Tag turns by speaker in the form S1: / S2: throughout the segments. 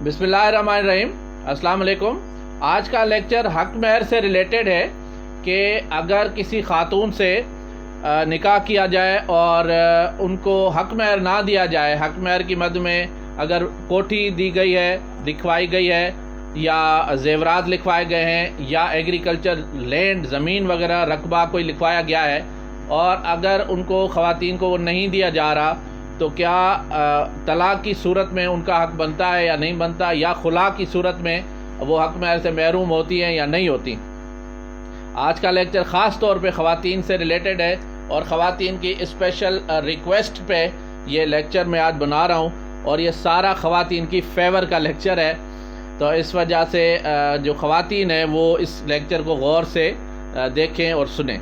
S1: بسم اللہ الرحمن الرحیم، السلام علیکم۔ آج کا لیکچر حق مہر سے ریلیٹڈ ہے کہ اگر کسی خاتون سے نکاح کیا جائے اور ان کو حق مہر نہ دیا جائے، حق مہر کی مد میں اگر کوٹھی دی گئی ہے، لکھوائی گئی ہے، یا زیورات لکھوائے گئے ہیں، یا ایگریکلچر لینڈ زمین وغیرہ رقبہ کوئی لکھوایا گیا ہے، اور اگر ان کو خواتین کو وہ نہیں دیا جا رہا، تو کیا طلاق کی صورت میں ان کا حق بنتا ہے یا نہیں بنتا، یا خلا کی صورت میں وہ حق مہر سے محروم ہوتی ہیں یا نہیں ہوتی۔ آج کا لیکچر خاص طور پہ خواتین سے ریلیٹڈ ہے اور خواتین کی اسپیشل ریکویسٹ پہ یہ لیکچر میں آج بنا رہا ہوں، اور یہ سارا خواتین کی فیور کا لیکچر ہے، تو اس وجہ سے جو خواتین ہیں وہ اس لیکچر کو غور سے دیکھیں اور سنیں۔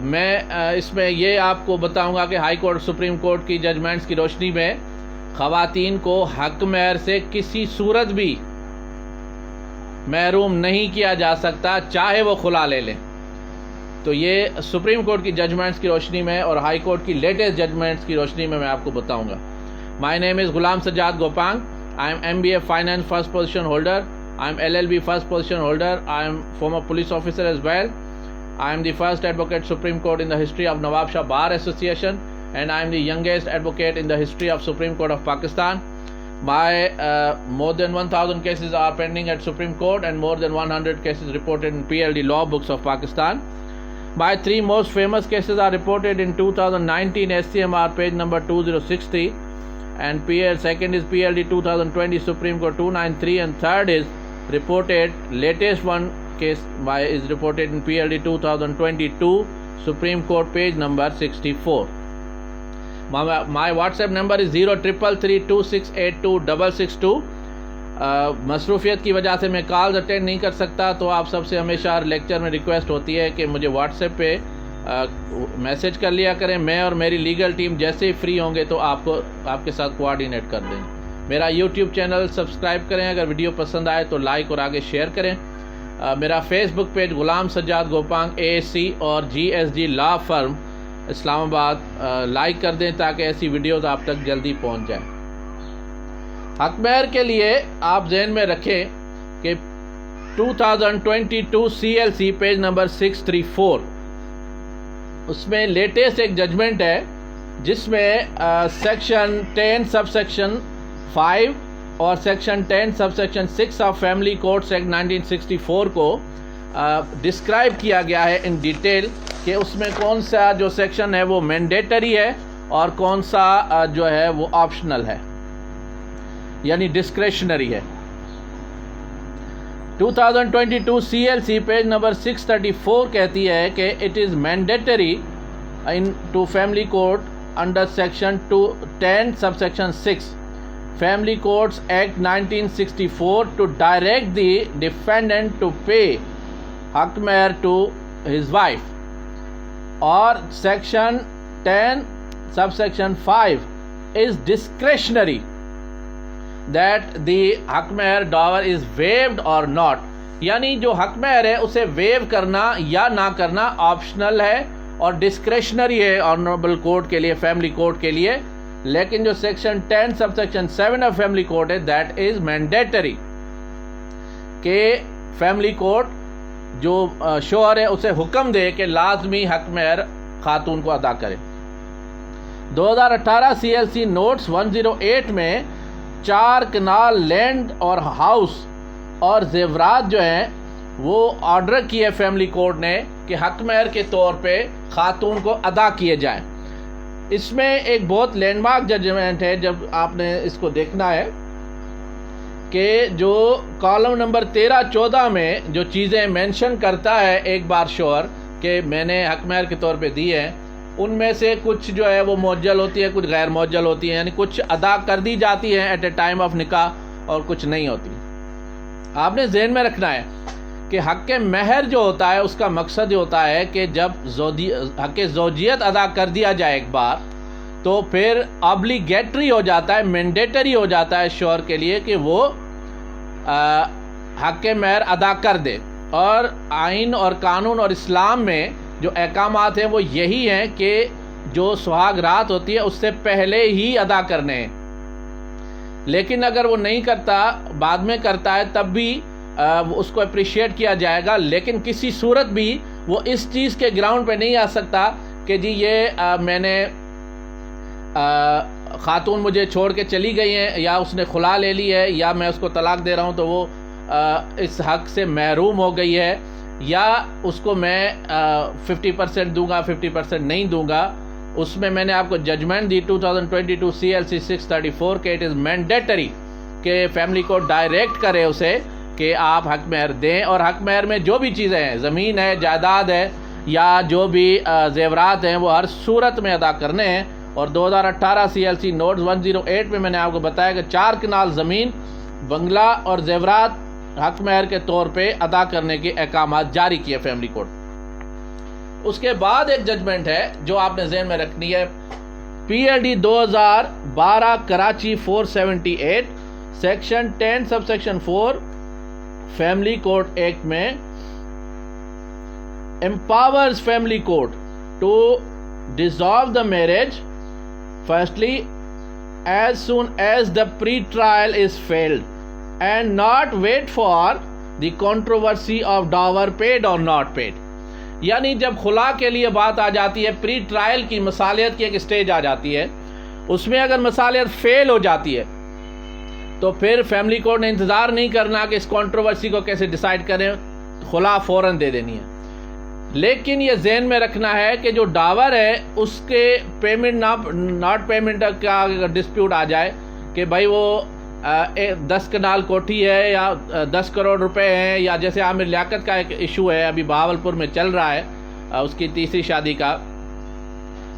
S1: میں اس میں یہ آپ کو بتاؤں گا کہ ہائی کورٹ، سپریم کورٹ کی ججمنٹس کی روشنی میں خواتین کو حق مہر سے کسی صورت بھی محروم نہیں کیا جا سکتا، چاہے وہ خلا لے لیں۔ تو یہ سپریم کورٹ کی ججمنٹس کی روشنی میں اور ہائی کورٹ کی لیٹسٹ ججمنٹس کی روشنی میں آپ کو بتاؤں گا۔ مائی نیم از Ghulam Sajjad Gopang. I am MBA finance first position holder. I am LLB first position holder. I am former police officer as well. I am the first advocate Supreme Court in the history of Nawab Shah Bar Association, and I am the youngest advocate in the history of Supreme Court of Pakistan. My more than 1,000 cases are pending at Supreme Court, and more than 100 cases reported in PLD law books of Pakistan. My three most famous cases are reported in 2019 SCMR page number 2060, and second is PLD 2020 Supreme Court 293, and third is reported, latest one case is reported in PLD 2022 Supreme Court page number 64. My WhatsApp number is 033326826662. مصروفیت کی وجہ سے میں calls attend نہیں کر سکتا، تو آپ سب سے ہمیشہ لیکچر میں ریکویسٹ ہوتی ہے کہ مجھے واٹس ایپ پہ میسج کر لیا کریں۔ میں اور میری لیگل ٹیم جیسے ہی فری ہوں گے تو آپ کے ساتھ کوآرڈینیٹ کر دیں گے۔ میرا یوٹیوب چینل سبسکرائب کریں، اگر ویڈیو پسند آئے تو لائک اور آگے شیئر کریں۔ میرا فیس بک پیج غلام سجاد گوپانگ AAC اور GSG لا فرم اسلام آباد لائک کر دیں تاکہ ایسی ویڈیوز آپ تک جلدی پہنچ جائیں۔ حق مہر کے لیے آپ ذہن میں رکھیں کہ 2022 CLC پیج نمبر 634، اس میں لیٹسٹ ایک ججمنٹ ہے جس میں سیکشن 10 سب سیکشن 5 اور section 10 sub section 6 of family codes act 1964 کو ڈسکرائب کیا گیا ہے ان ڈیٹیل کہ اس میں کون سا جو سیکشن ہے وہ مینڈیٹری ہے اور کون سا جو ہے وہ آپشنل ہے، یعنی ڈسکریشنری ہے۔ 2022 CLC پیج نمبر 634 کہتی ہے کہ it is mandatory in to family code under section 10 sub section 6 family codes act 1964 to direct the defendant to pay حق مہر ٹو ہز وائف، اور section 10 sub section 5 is discretionary that the حق مہر ڈاور از waived or not، یعنی جو حق مہر ہے اسے ویو کرنا یا نہ کرنا آپشنل ہے اور ڈسکریشنری ہے آنریبل کورٹ کے لیے، فیملی کورٹ کے لیے۔ لیکن جو section 10 sub section 7 of family court ہے دیٹ از مینڈیٹری، کہ فیملی کورٹ جو شوہر ہے اسے حکم دے کہ لازمی حق مہر خاتون کو ادا کرے۔ 2018 CLC نوٹس 108 میں 4 کنال لینڈ اور ہاؤس اور زیورات جو ہیں وہ آرڈر کیے فیملی کورٹ نے کہ حق مہر کے طور پہ خاتون کو ادا کیے جائیں۔ اس میں ایک بہت لینڈ مارک ججمنٹ ہے، جب آپ نے اس کو دیکھنا ہے کہ جو کالم نمبر 13-14 میں جو چیزیں مینشن کرتا ہے ایک بار شوہر کہ میں نے حق مہر کے طور پہ دی ہے، ان میں سے کچھ جو ہے وہ معجل ہوتی ہے، کچھ غیر معجل ہوتی ہیں، یعنی کچھ ادا کر دی جاتی ہیں ایٹ اے ٹائم آف نکاح اور کچھ نہیں ہوتی۔ آپ نے ذہن میں رکھنا ہے کہ حق مہر جو ہوتا ہے اس کا مقصد یہ ہوتا ہے کہ جب حق زوجیت ادا کر دیا جائے ایک بار، تو پھر آبلیگیٹری ہو جاتا ہے، مینڈیٹری ہو جاتا ہے شوہر کے لیے کہ وہ حق مہر ادا کر دے۔ اور آئین اور قانون اور اسلام میں جو احکامات ہیں وہ یہی ہیں کہ جو سہاگ رات ہوتی ہے اس سے پہلے ہی ادا کرنے ہیں۔ لیکن اگر وہ نہیں کرتا، بعد میں کرتا ہے، تب بھی اس کو اپریشیٹ کیا جائے گا، لیکن کسی صورت بھی وہ اس چیز کے گراؤنڈ پہ نہیں آ سکتا کہ جی یہ میں نے خاتون مجھے چھوڑ کے چلی گئی ہیں، یا اس نے خلا لے لی ہے، یا میں اس کو طلاق دے رہا ہوں تو وہ اس حق سے محروم ہو گئی ہے، یا اس کو میں 50% دوں گا 50% نہیں دوں گا۔ اس میں میں نے آپ کو ججمنٹ دی 2022 CLC 634 کہ اٹ از مینڈیٹری کہ فیملی کو ڈائریکٹ کرے اسے کہ آپ حق مہر دیں، اور حق مہر میں جو بھی چیزیں ہیں، زمین ہے، جائیداد ہے، یا جو بھی زیورات ہیں، وہ ہر صورت میں ادا کرنے ہیں۔ اور 2018 CLC نوٹس 108 میں نے آپ کو بتایا کہ 4 کنال زمین، بنگلہ اور زیورات حق مہر کے طور پہ ادا کرنے کے احکامات جاری کیے فیملی کوڈ۔ اس کے بعد ایک ججمنٹ ہے جو آپ نے ذہن میں رکھنی ہے، PLD 2012 Karachi 478 section 10 sub section 4 family code act میں empowers family court to dissolve the marriage firstly as soon as the pre-trial is failed and not wait for the controversy of dower paid or not paid۔ یعنی جب خلا کے لیے بات آ جاتی ہے، پری trial کی مصالحت کی ایک سٹیج آ جاتی ہے، اس میں اگر مصالحت فیل ہو جاتی ہے تو پھر فیملی کورٹ نے انتظار نہیں کرنا کہ اس کانٹروورسی کو کیسے ڈیسائیڈ کریں، خلا فوراً دے دینی ہے۔ لیکن یہ ذہن میں رکھنا ہے کہ جو ڈاور ہے اس کے پیمنٹ ناٹ پیمنٹ کا ڈسپیوٹ آ جائے کہ بھائی وہ 10 کنال کوٹھی ہے یا 10 کروڑ روپے ہیں، یا جیسے عامر لیاقت کا ایک ایشو ہے ابھی بہاولپور میں چل رہا ہے، اس کی تیسری شادی کا،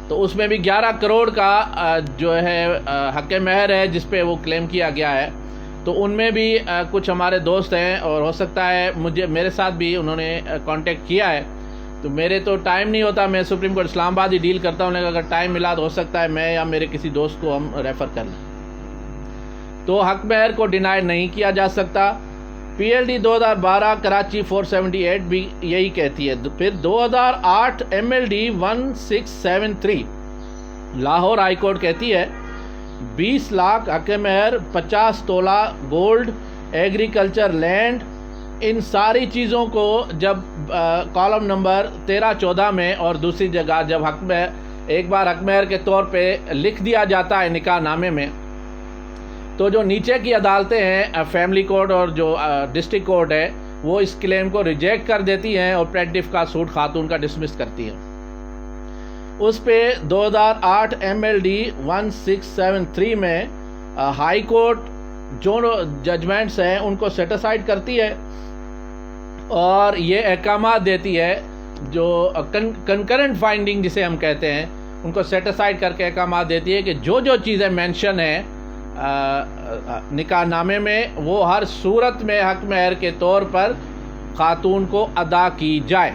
S1: تو اس میں بھی 11 کروڑ کا جو ہے حق مہر ہے جس پہ وہ کلیم کیا گیا ہے۔ تو ان میں بھی کچھ ہمارے دوست ہیں، اور ہو سکتا ہے میرے ساتھ بھی انہوں نے کانٹیکٹ کیا ہے، تو میرے تو ٹائم نہیں ہوتا، میں سپریم کورٹ اسلام آباد ہی ڈیل کرتا ہوں، لیکن اگر ٹائم ملا تو ہو سکتا ہے میں یا میرے کسی دوست کو ہم ریفر کر لیں۔ تو حق مہر کو ڈینائی نہیں کیا جا سکتا۔ PLD 2012 کراچی 478 بھی یہی کہتی ہے۔ پھر 2008 MLD 1673 لاہور ہائی کورٹ کہتی ہے 20 لاکھ حق مہر، 50 تولہ گولڈ، ایگریکلچر لینڈ، ان ساری چیزوں کو جب کالم نمبر 13-14 میں اور دوسری جگہ جب حق مہر ایک بار حق مہر کے طور پہ لکھ دیا جاتا ہے نکاح نامے میں، تو جو نیچے کی عدالتیں ہیں فیملی کورٹ اور جو ڈسٹرکٹ کورٹ ہے، وہ اس کلیم کو ریجیکٹ کر دیتی ہیں اور پلیٹنف کا سوٹ خاتون کا ڈسمس کرتی ہیں۔ اس پہ 2008 MLD 1673 میں ہائی کورٹ جو ججمنٹس ہیں ان کو سیٹسائڈ کرتی ہے اور یہ احکامات دیتی ہے، جو کنکرنٹ فائنڈنگ جسے ہم کہتے ہیں، ان کو سیٹسائڈ کر کے احکامات دیتی ہے کہ جو چیزیں مینشن ہیں نکاح نامے میں، وہ ہر صورت میں حق مہر کے طور پر خاتون کو ادا کی جائے۔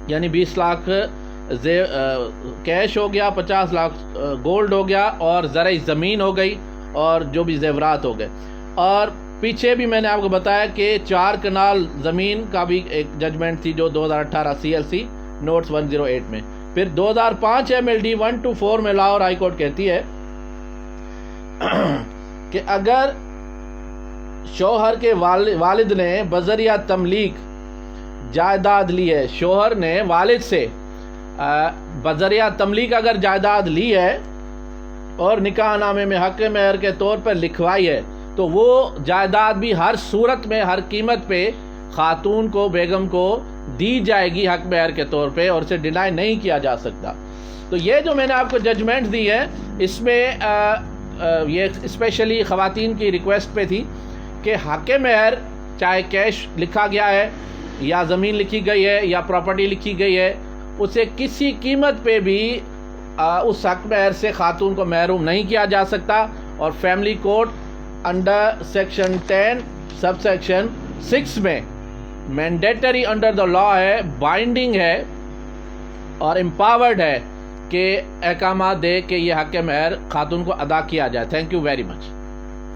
S1: یعنی 20 لاکھ کیش ہو گیا، 50 لاکھ گولڈ ہو گیا، اور زرعی زمین ہو گئی، اور جو بھی زیورات ہو گئے۔ اور پیچھے بھی میں نے آپ کو بتایا کہ 4 کنال زمین کا بھی ایک ججمنٹ تھی جو 2018 CLC نوٹس 108 میں۔ پھر 2005 MLD 124 میں لاہور ہائی کورٹ کہتی ہے کہ اگر شوہر کے والد نے بذریعہ تملیک جائیداد لی ہے، شوہر نے والد سے بذریعہ تملیک اگر جائیداد لی ہے اور نکاح نامے میں حق مہر کے طور پر لکھوائی ہے، تو وہ جائیداد بھی ہر صورت میں ہر قیمت پہ خاتون کو، بیگم کو دی جائے گی حق مہر کے طور پہ، اور اسے ڈینائی نہیں کیا جا سکتا۔ تو یہ جو میں نے آپ کو ججمنٹ دی ہے، اس میں یہ اسپیشلی خواتین کی ریکویسٹ پہ تھی کہ حق مہر چاہے کیش لکھا گیا ہے یا زمین لکھی گئی ہے یا پراپرٹی لکھی گئی ہے، اسے کسی قیمت پہ بھی اس حق مہر سے خاتون کو محروم نہیں کیا جا سکتا۔ اور family court under section 10 sub section 6 میں مینڈیٹری انڈر دا لا ہے، بائنڈنگ ہے اور امپاورڈ ہے کہ احکامات دے کہ یہ حق مہر خاتون کو ادا کیا جائے۔ Thank you very much.